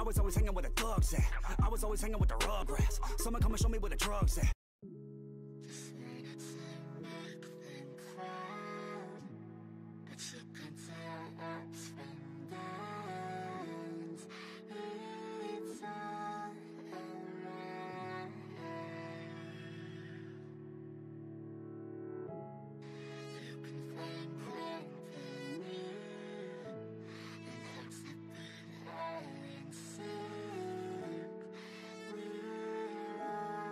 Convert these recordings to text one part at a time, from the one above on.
was always hanging with the thugs at. I was always hanging with the rugrats. Someone come and show me where the drugs at. Just say make them cry, but you can tell ups and downs. It's all around. You can find company and hearts that beat high and sick. We're all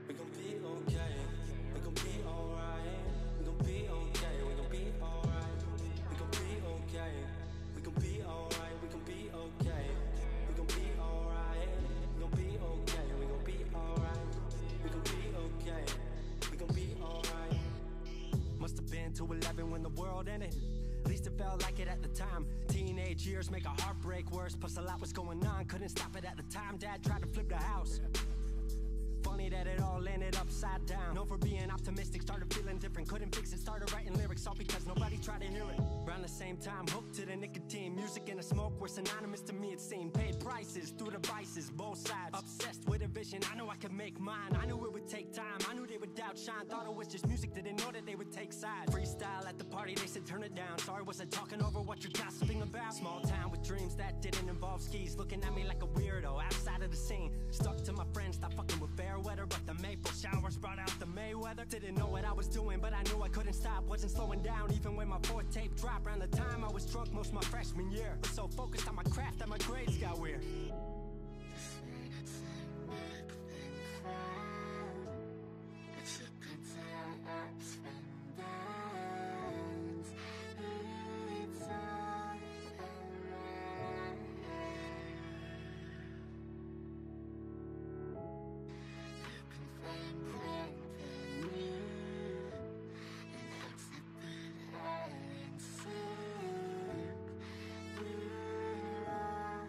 we gon' be okay, we gon' be alright. We gon' be okay, we gon' be alright. We gon' be okay, we gon' be alright. We gon' be okay, we gon' be alright. We gon' be okay, we gon' be alright. We gon' be okay, we gon' be alright. Must have been 2:11 when the world ended. At least it felt like it at the time. Teenage years make a heartbreak worse. Plus a lot was going on, couldn't stop it at the time. Dad tried to flip the house. Funny that it all ended upside down. Known for being optimistic, started feeling different. Couldn't fix it, started writing lyrics all because nobody tried to hear it. Around the same time, hooked to the nicotine. Music and the smoke were synonymous to me, it seemed. Paid prices through devices, both sides. Obsessed with a vision, I knew I could make mine. I knew it would take time, I knew they would outshine. Thought it was just music, didn't know that they would take sides. Freestyle at the party, they said turn it down. Sorry, was I talking over what you're gossiping about? Small town with dreams that didn't involve skis. Looking at me like a weirdo, outside of the scene. Stuck to my friends, stopped fucking with fair weather. But the Maple showers brought out the Mayweather. Didn't know what I was doing, but I knew I couldn't stop. Wasn't slowing down, even when my fourth tape dropped. Around the time I was drunk most of my freshman year. Was so focused on my craft that my grades got weird. Just make them cry, but you can tell ups and downs. It's all around. You can find company and hearts that beat high and sick. We're all around.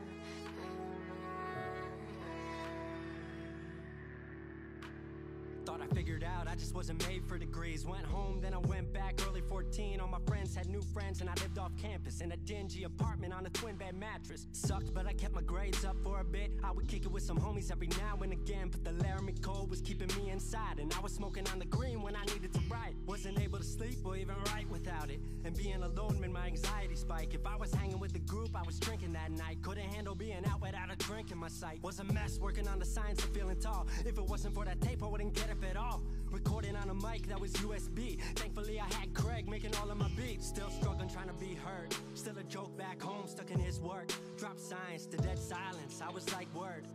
Thought I figured out I just wasn't made for degrees. Went home, then I went back early 14. All my friends had new friends and I lived off campus in a dingy apartment on a twin bed mattress. Sucked, but I kept my grades up for a bit. I would kick it with some homies every now and again, but the Laramie cold was keeping me inside. And I was smoking on the green when I needed to write. Wasn't able to sleep or even write without it. And being alone made my anxiety spike. If I was hanging with the group, I was drinking that night. Couldn't handle being out without a drink in my sight. Was a mess working on the science of feeling tall. If it wasn't for that tape, I wouldn't get it at all. Recording on a mic that was USB. Thankfully I had Craig making all of my beats. Still struggling trying to be heard. Still a joke back home, stuck in his work. Drop science to dead silence, I was like word.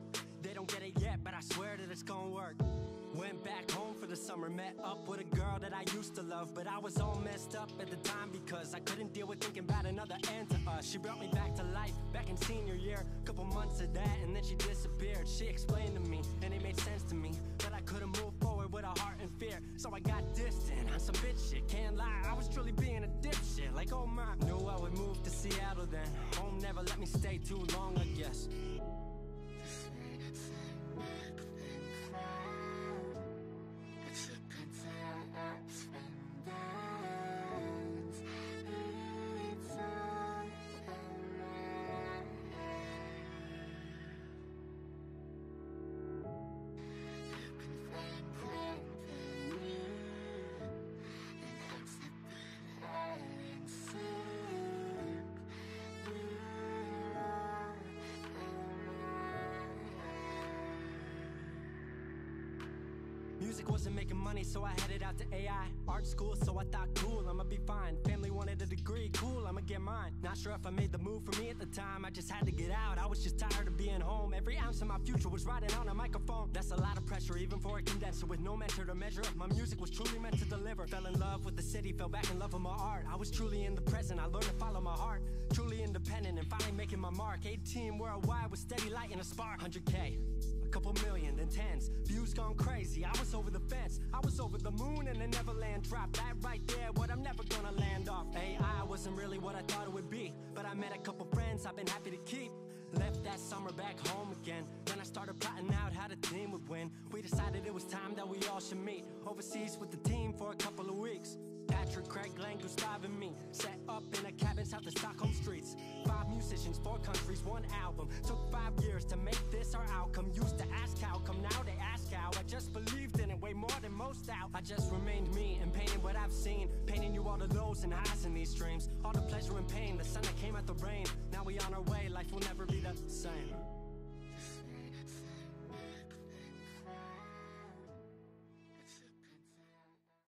They don't get it yet, but I swear that it's gonna work. Went back home for the summer, met up with a girl that I used to love. But I was all messed up at the time because I couldn't deal with thinking about another end to us. She brought me back to life, back in senior year. Couple months of that and then she disappeared. She explained to me, and it made sense to me, that I couldn't move forward with a heart in fear. So I got distant on some bitch shit, can't lie, I was truly being a dipshit. Like oh my, knew I would move to Seattle then. Home never let me stay too long, I guess. Just make them cry, but you can tell ups and downs. It's all around. You can find company and hearts that beat high and sick. We're all around. Music wasn't making money, so I headed out to AI art school, so I thought cool, I'ma be fine. Family wanted a degree, cool, I'ma get mine. Not sure if I made the move for me at the time, I just had to get out. I was just tired of being home. Every ounce of my future was riding on a microphone. That's a lot of pressure, even for a condenser with no mentor to measure if my music was truly meant to deliver. Fell in love with the city, fell back in love with my art. I was truly in the present, I learned to follow my heart. Truly independent and finally making my mark. 18 worldwide with steady light and a spark. 100K, a couple million, then tens. Views gone crazy, I was over the fence. I was over the moon and the Neverland drop. That right there, what I'm never gonna land off. AI wasn't really what I thought it would be, but I met a couple friends I've been happy to keep. Left that summer back home again. Then I started plotting out how the team would win. We decided it was time that we all should meet overseas with the team for a couple of weeks. Patrick, Craig, Glenn, Gustav and me set up in a cabin this out the Stockholm streets. 5 musicians, 4 countries, 1 album. Took 5 years to make this our outcome. Used to ask how come, now they ask how. I just believed in it way more than most out. I just remained me and painted what I've seen. Painting you all the lows and highs in these dreams. All the pleasure and pain, the sun that came out the rain. Now we on our way, life will never be the